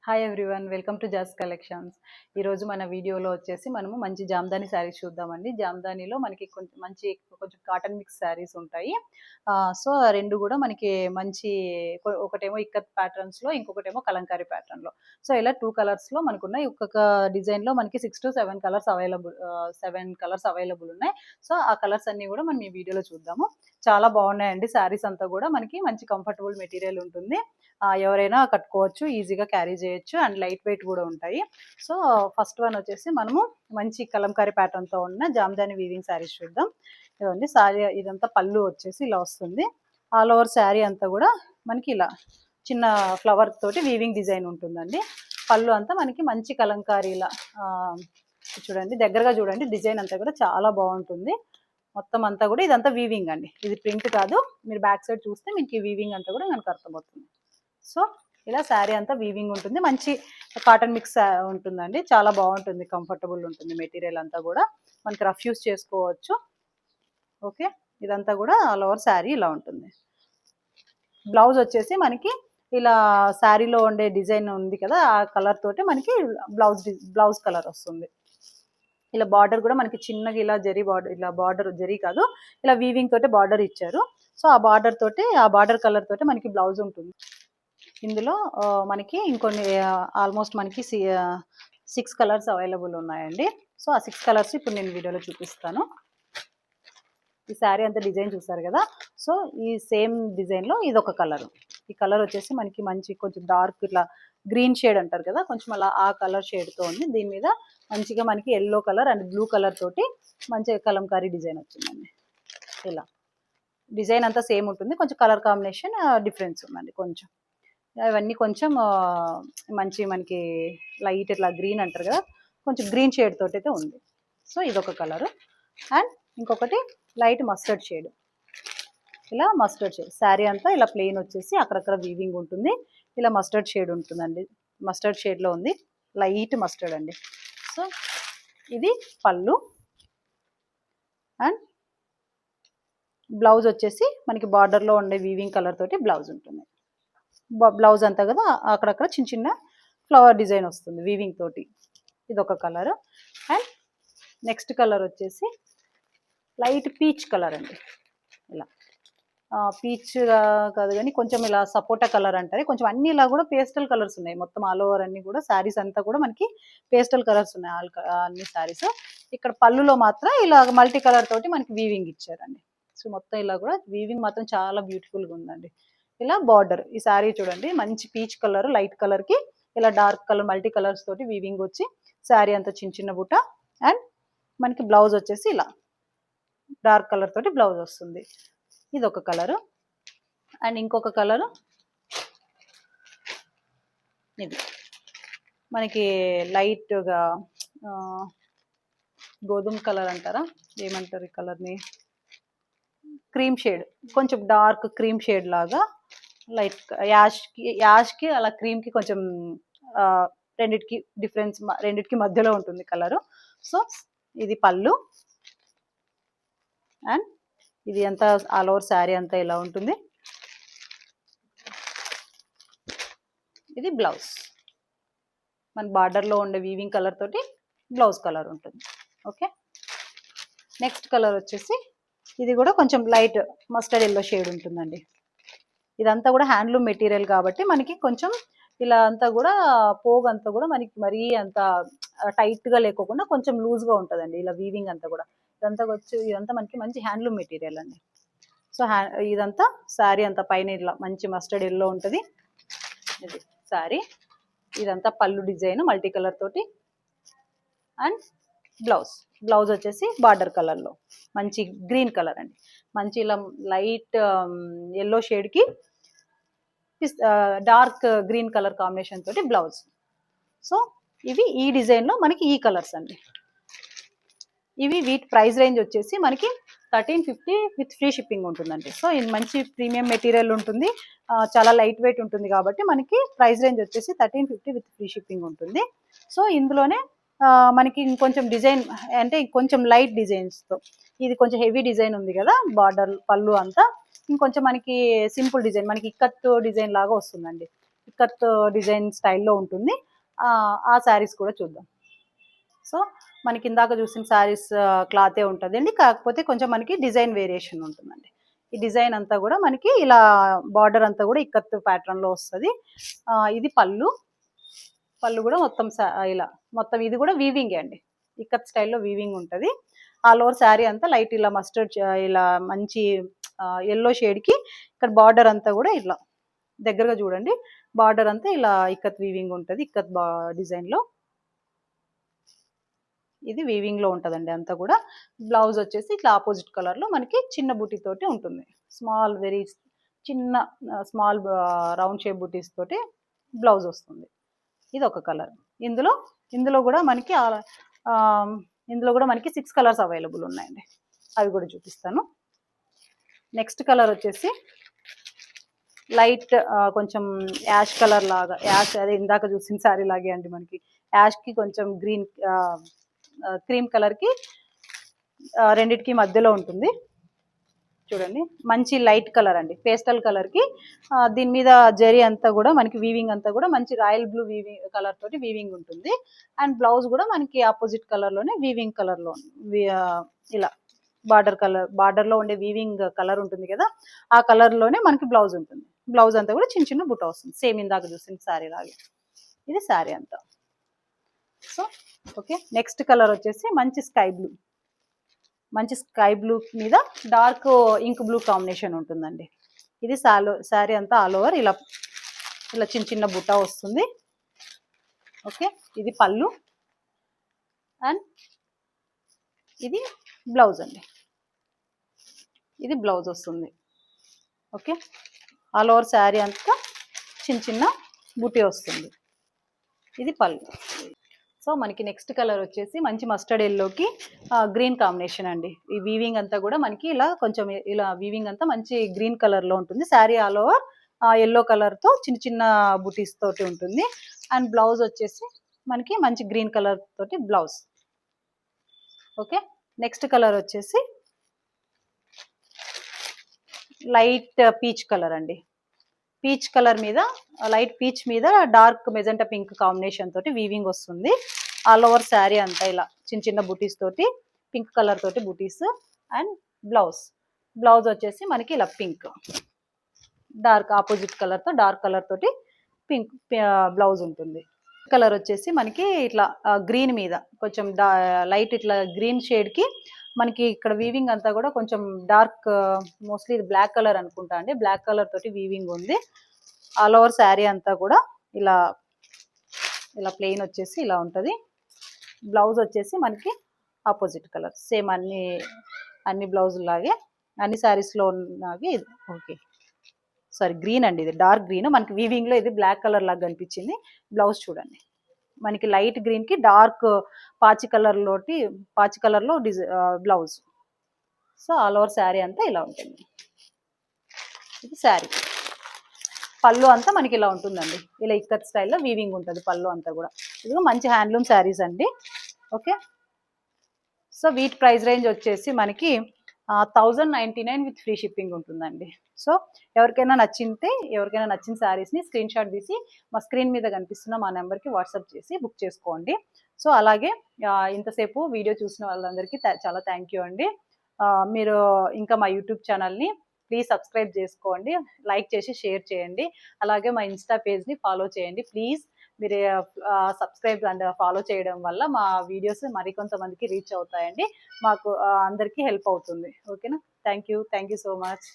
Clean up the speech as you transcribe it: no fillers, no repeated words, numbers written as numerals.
Hi everyone, welcome to Jas collections. ఈరోజు మన వీడియోలో వచ్చేసి మనము మంచి జామ్దాని శారీస్ చూద్దామండి. జామ్దానిలో మనకి కొంచెం కాటన్ మిక్స్ శారీస్ ఉంటాయి. సో రెండు కూడా మనకి మంచి ఒకటేమో ఇక్కత్ ప్యాటర్న్స్లో, ఇంకొకటేమో కలంకారీ ప్యాటర్న్లో. సో ఇలా 2 కలర్స్లో మనకు ఉన్నాయి. ఒక్కొక్క డిజైన్లో మనకి 6 to 7 కలర్స్ అవైలబుల్ ఉన్నాయి. సో ఆ కలర్స్ అన్ని కూడా మనం ఈ వీడియోలో చూద్దాము. చాలా బాగున్నాయండి. శారీస్ అంతా కూడా మనకి మంచి కంఫర్టబుల్ మెటీరియల్ ఉంటుంది. ఎవరైనా కట్టుకోవచ్చు, ఈజీగా క్యారీ చేయొచ్చు అండ్ లైట్ వెయిట్ కూడా ఉంటాయి. సో ఫస్ట్ వన్ వచ్చేసి మనము మంచి కలంకారీ ప్యాటర్న్తో ఉన్న జామ్దాని వీవింగ్ శారీస్ చూద్దాం. ఇదండి శారీ, ఇదంతా పళ్ళు వచ్చేసి ఇలా వస్తుంది. ఆల్ ఓవర్ శారీ అంతా కూడా మనకి ఇలా చిన్న ఫ్లవర్ తోటి వీవింగ్ డిజైన్ ఉంటుందండి. పళ్ళు అంతా మనకి మంచి కలంకారీలా చూడండి, దగ్గరగా చూడండి, డిజైన్ అంతా కూడా చాలా బాగుంటుంది. మొత్తం అంతా కూడా ఇదంతా వీవింగ్ అండి, ఇది ప్రింట్ కాదు. మీరు బ్యాక్ సైడ్ చూస్తే మీకు ఈ వీవింగ్ అంతా కూడా మనకు అర్థమవుతుంది. సో ఇలా శారీ అంతా వీవింగ్ ఉంటుంది, మంచి కాటన్ మిక్స్ ఉంటుందండి. చాలా బాగుంటుంది, కంఫర్టబుల్ ఉంటుంది. మెటీరియల్ అంతా కూడా మనకి రఫ్ యూస్ చేసుకోవచ్చు. ఓకే, ఇదంతా కూడా ఆల్ ఓవర్ శారీ ఇలా ఉంటుంది. బ్లౌజ్ వచ్చేసి మనకి ఇలా శారీలో ఉండే డిజైన్ ఉంది కదా, ఆ కలర్ తోటి మనకి బ్లౌజ్ కలర్ వస్తుంది. ఇలా బార్డర్ కూడా మనకి చిన్నగా ఇలా జరీ బార్డర్, ఇలా బార్డర్ జరీ కాదు, ఇలా వీవింగ్ తోటి బార్డర్ ఇచ్చారు. సో ఆ బార్డర్ తోటి, ఆ బార్డర్ కలర్ తోటి మనకి బ్లౌజ్ ఉంటుంది. ఇందులో మనకి ఇంకొన్ని ఆల్మోస్ట్ మనకి 6 కలర్స్ అవైలబుల్ ఉన్నాయండి. సో ఆ 6 కలర్స్ ఇప్పుడు నేను వీడియోలో చూపిస్తాను. ఈ శారీ అంతా డిజైన్ చూసారు కదా. సో ఈ సేమ్ డిజైన్లో ఇదొక కలర్. ఈ కలర్ వచ్చేసి మనకి మంచి కొంచెం డార్క్ ఇట్లా గ్రీన్ షేడ్ అంటారు కదా, కొంచెం అలా ఆ కలర్ షేడ్తో ఉంది. దీని మీద మంచిగా మనకి yellow colour and blue colour తోటి మంచిగా కలంకారీ డిజైన్ వచ్చిందండి. ఇలా డిజైన్ అంతా సేమ్ ఉంటుంది, కొంచెం కలర్ కాంబినేషన్ డిఫరెన్స్ ఉందండి కొంచెం. అవన్నీ కొంచెం మంచి మనకి లైట్ ఇట్లా గ్రీన్ అంటారు కదా, కొంచెం గ్రీన్ షేడ్ తోటి అయితే ఉంది. సో ఇదొక కలరు. అండ్ ఇంకొకటి లైట్ మస్టర్డ్ షేడ్. ఇలా మస్టర్డ్ షేడ్ శారీ అంతా ఇలా ప్లెయిన్ వచ్చేసి అక్కడక్కడ వీవింగ్ ఉంటుంది. ఇలా మస్టర్డ్ షేడ్ ఉంటుందండి, మస్టర్డ్ షేడ్లో ఉంది, లైట్ మస్టర్డ్ అండి. సో ఇది పళ్ళు. అండ్ బ్లౌజ్ వచ్చేసి మనకి బార్డర్లో ఉండే వీవింగ్ కలర్ తోటి బ్లౌజ్ ఉంటుంది. బ్లౌజ్ అంతా కదా అక్కడక్కడ చిన్న చిన్న ఫ్లవర్ డిజైన్ వస్తుంది వీవింగ్ తోటి. ఇదొక కలర్. అండ్ నెక్స్ట్ కలర్ వచ్చేసి లైట్ పీచ్ కలర్ అండి. ఇలా పీచ్ కాదు కానీ కొంచెం ఇలా సపోటా కలర్ అంటారు. కొంచెం అన్ని ఇలా కూడా పేస్టల్ కలర్స్ ఉన్నాయి. మొత్తం ఆల్ ఓవర్ అన్ని కూడా శారీస్ అంతా కూడా మనకి పేస్టల్ కలర్స్ ఉన్నాయి అన్ని శారీస్. ఇక్కడ పళ్ళులో మాత్రం ఇలా మల్టీ కలర్ తోటి మనకి వీవింగ్ ఇచ్చారండి. సో మొత్తం ఇలా కూడా వీవింగ్ మాత్రం చాలా బ్యూటిఫుల్గా ఉందండి. ఇలా బార్డర్, ఈ శారీ చూడండి మంచి పీచ్ కలర్, లైట్ కలర్ కి ఇలా డార్క్ కలర్ మల్టీ కలర్స్ తోటి వీవింగ్ వచ్చి శారీ అంతా చిన్న చిన్న బుట్ట. అండ్ మనకి బ్లౌజ్ వచ్చేసి ఇలా డార్క్ కలర్ తోటి బ్లౌజ్ వస్తుంది. ఇది ఒక కలరు. అండ్ ఇంకొక కలరు ఇది మనకి లైట్గా గోధుమ కలర్ అంటారా, ఏమంటారు ఈ కలర్ని, క్రీమ్ షేడ్, కొంచెం డార్క్ క్రీమ్ షేడ్ లాగా, లైట్ యాష్కి అలా క్రీమ్కి కొంచెం రెండిటికి మధ్యలో ఉంటుంది కలరు. సో ఇది పళ్ళు. అండ్ ఇది అంతా ఆల్ ఓవర్ శారీ అంతా ఇలా ఉంటుంది. ఇది బ్లౌజ్, మన బార్డర్లో ఉండే వీవింగ్ కలర్ తోటి బ్లౌజ్ కలర్ ఉంటుంది. ఓకే, నెక్స్ట్ కలర్ వచ్చేసి ఇది కూడా కొంచెం లైట్ మస్టర్డ్ ఎల్లో షేడ్ ఉంటుందండి. ఇదంతా కూడా హ్యాండ్లూమ్ మెటీరియల్ కాబట్టి మనకి కొంచెం ఇలా అంతా కూడా పోగు అంతా కూడా మనకి మరీ అంత టైట్గా లేకోకుండా కొంచెం లూజ్గా ఉంటుందండి. ఇలా వీవింగ్ అంతా కూడా ఇదంతా మనకి మంచి హ్యాండ్లూమ్ మెటీరియల్ అండి. సో ఇదంతా శారీ అంతా పైన ఇలా మంచి మస్టర్డ్ ఎల్లో ఉంటుంది. ఇది శారీ, ఇదంతా పళ్ళు డిజైన్ మల్టీ కలర్ తోటి. అండ్ బ్లౌజ్ వచ్చేసి బార్డర్ కలర్లో మంచి గ్రీన్ కలర్ అండి, మంచి ఇలా లైట్ ఎల్లో షేడ్కి డార్క్ గ్రీన్ కలర్ కాంబినేషన్ తోటి బ్లౌజ్. సో ఇవి ఈ డిజైన్లో మనకి ఈ కలర్స్ అండి. వీటి ప్రైస్ రేంజ్ వచ్చేసి మనకి 1350 విత్ ఫ్రీ షిప్పింగ్ ఉంటుందండి. సో ఇది మంచి ప్రీమియం మెటీరియల్ ఉంటుంది, చాలా లైట్ వెయిట్ ఉంటుంది కాబట్టి మనకి ప్రైస్ రేంజ్ వచ్చేసి 1350 విత్ ఫ్రీ షిప్పింగ్ ఉంటుంది. సో ఇందులోనే మనకి ఇంకొంచెం డిజైన్ అంటే కొంచెం లైట్ డిజైన్స్తో, ఇది కొంచెం హెవీ డిజైన్ ఉంది కదా బార్డర్ పళ్ళు అంతా, ఇంకొంచెం మనకి సింపుల్ డిజైన్, మనకి ఇక్కత్ డిజైన్ లాగా వస్తుందండి. ఇక్కత్ డిజైన్ స్టైల్లో ఉంటుంది. ఆ శారీస్ కూడా చూద్దాం. సో మనకి ఇందాక చూసిన శారీస్ క్లాతే ఉంటుందండి, కాకపోతే కొంచెం మనకి డిజైన్ వేరియేషన్ ఉంటుందండి. ఈ డిజైన్ అంతా కూడా మనకి ఇలా బార్డర్ అంతా కూడా ఇక్కత్ ప్యాటర్న్లో వస్తుంది. ఇది పళ్ళు. పళ్ళు కూడా మొత్తం ఇలా మొత్తం ఇది కూడా వీవింగే అండి, ఇక్కత్ స్టైల్లో వీవింగ్ ఉంటుంది. ఆల్ ఓవర్ శారీ అంతా లైట్ ఇలా మస్టర్డ్ ఇలా మంచి ఎల్లో షేడ్కి ఇక్కడ బార్డర్ అంతా కూడా ఇట్లా దగ్గరగా చూడండి, బార్డర్ అంతా ఇలా ఇక్కత్ వీవింగ్ ఉంటుంది. ఇక్కత్ డిజైన్లో ఇది వీవింగ్ లో ఉంటుందండి అంతా కూడా. బ్లౌజ్ వచ్చేసి ఇట్లా ఆపోజిట్ కలర్ లో మనకి చిన్న బూటీ తోటి ఉంటుంది. స్మాల్ వెరీ చిన్న స్మాల్ రౌండ్ షేప్ బూటీస్ తోటి బ్లౌజ్ వస్తుంది. ఇది ఒక కలర్. ఇందులో ఇందులో కూడా మనకి ఇందులో కూడా మనకి 6 కలర్స్ అవైలబుల్ ఉన్నాయండి, అవి కూడా చూపిస్తాను. నెక్స్ట్ కలర్ వచ్చేసి లైట్ కొంచెం యాష్ కలర్ లాగా, యాష్ అదే ఇందాక చూసిన శారీ లాగే అండి, మనకి యాష్ కి కొంచెం గ్రీన్ క్రీమ్ కలర్ కి రెండిటికి మధ్యలో ఉంటుంది. చూడండి మంచి లైట్ కలర్ అండి, పేస్టల్ కలర్ కి దీని మీద జరీ అంతా కూడా మనకి వీవింగ్ అంతా కూడా మంచి రాయల్ బ్లూ వీవింగ్ కలర్ తోటి వీవింగ్ ఉంటుంది. అండ్ బ్లౌజ్ కూడా మనకి ఆపోజిట్ కలర్ లోనే వీవింగ్ కలర్ లో ఇలా బార్డర్ కలర్, బార్డర్ లో ఉండే వీవింగ్ కలర్ ఉంటుంది కదా, ఆ కలర్ లోనే మనకి బ్లౌజ్ ఉంటుంది. బ్లౌజ్ అంతా కూడా చిన్న చిన్న బుట్ట వస్తుంది, సేమ్ ఇందాక చూసిన శారీ లాగే. ఇది శారీ అంతా. సో ఓకే, నెక్స్ట్ కలర్ వచ్చేసి మంచి స్కై బ్లూ. మంచి స్కై బ్లూ మీద డార్క్ ఇంక్ బ్లూ కాంబినేషన్ ఉంటుందండి. ఇది శారీ అంతా ఆల్ ఓవర్ ఇలా ఇలా చిన్న చిన్న బుట్ట వస్తుంది. ఓకే, ఇది పళ్ళు అండ్ ఇది బ్లౌజ్ అండి, ఇది బ్లౌజ్ వస్తుంది. ఓకే, ఆల్ ఓవర్ శారీ అంతా చిన్న చిన్న బుట్టి వస్తుంది. ఇది పళ్ళు. సో మనకి నెక్స్ట్ కలర్ వచ్చేసి మంచి మస్టర్డ్ ఎల్లోకి గ్రీన్ కాంబినేషన్ అండి. ఈ వీవింగ్ అంతా కూడా మనకి ఇలా కొంచెం ఇలా వీవింగ్ అంతా మంచి గ్రీన్ కలర్ లో ఉంటుంది. Sari all over yellow colour తో చిన్న చిన్న బుటీస్ తోటి ఉంటుంది. అండ్ బ్లౌజ్ వచ్చేసి మనకి మంచి గ్రీన్ కలర్ తోటి బ్లౌజ్. ఓకే, నెక్స్ట్ కలర్ వచ్చేసి లైట్ పీచ్ కలర్ అండి. పీచ్ కలర్ మీద లైట్ పీచ్ మీద డార్క్ మెజెంటా పింక్ కాంబినేషన్ తోటి వీవింగ్ వస్తుంది. ఆల్ ఓవర్ శారీ అంతా ఇలా చిన్న చిన్న బుటీస్ తోటి పింక్ కలర్ తోటి బుటీస్. అండ్ బ్లౌజ్, బ్లౌజ్ వచ్చేసి మనకి ఇలా పింక్ డార్క్ ఆపోజిట్ కలర్ తో డార్క్ కలర్ తోటి పింక్ బ్లౌజ్ ఉంటుంది. కలర్ వచ్చేసి మనకి ఇట్లా గ్రీన్ మీద కొంచెం లైట్ ఇట్లా గ్రీన్ షేడ్ కి మనకి ఇక్కడ వీవింగ్ అంతా కూడా కొంచెం డార్క్, మోస్ట్లీ ఇది బ్లాక్ కలర్ అనుకుంటా అండి, బ్లాక్ కలర్ తోటి వీవింగ్ ఉంది. ఆల్ ఓవర్ శారీ అంతా కూడా ఇలా ఇలా ప్లెయిన్ వచ్చేసి ఇలా ఉంటుంది. బ్లౌజ్ వచ్చేసి మనకి ఆపోజిట్ కలర్, సేమ్ అన్ని బ్లౌజ్ లాగే అన్ని శారీస్లో ఉన్నవి. ఓకే సారీ, గ్రీన్ అండి, ఇది డార్క్ గ్రీన్. మనకి వీవింగ్ లో ఇది బ్లాక్ కలర్ లాగా కనిపించింది. బ్లౌజ్ చూడండి మనకి లైట్ గ్రీన్ కి డార్క్ పాచి కలర్ లో blouse. So all over sari అంతా ఇలా ఉంటుంది. ఇది శారీ. పళ్ళు అంతా మనకి ఇలా ఉంటుందండి, ఇలా ఇక్కత్ స్టైల్లో వీవింగ్ ఉంటుంది పళ్ళు అంతా కూడా. ఇది మంచి హ్యాండ్లూమ్ శారీస్ అండి. ఓకే, సో వీటి ప్రైస్ రేంజ్ వచ్చేసి మనకి 1099 విత్ ఫ్రీ షిప్పింగ్ ఉంటుందండి. సో ఎవరికైనా నచ్చిన శారీస్ని స్క్రీన్ షాట్ తీసి మా స్క్రీన్ మీద కనిపిస్తున్న మా నెంబర్కి వాట్సాప్ చేసి బుక్ చేసుకోండి. సో అలాగే ఇంతసేపు వీడియో చూసిన వాళ్ళందరికీ చాలా థ్యాంక్ యూ అండి. మీరు ఇంకా మా యూట్యూబ్ ఛానల్ని ప్లీజ్ సబ్స్క్రైబ్ చేసుకోండి, లైక్ చేసి షేర్ చేయండి. అలాగే మా ఇన్స్టా పేజ్ని ఫాలో చేయండి ప్లీజ్. మీరు సబ్స్క్రైబ్ అండ్ ఫాలో చేయడం వల్ల మా వీడియోస్ మరికొంతమందికి రీచ్ అవుతాయండి, మాకు అందరికీ హెల్ప్ అవుతుంది. ఓకేనా, థ్యాంక్ యూ సో మచ్.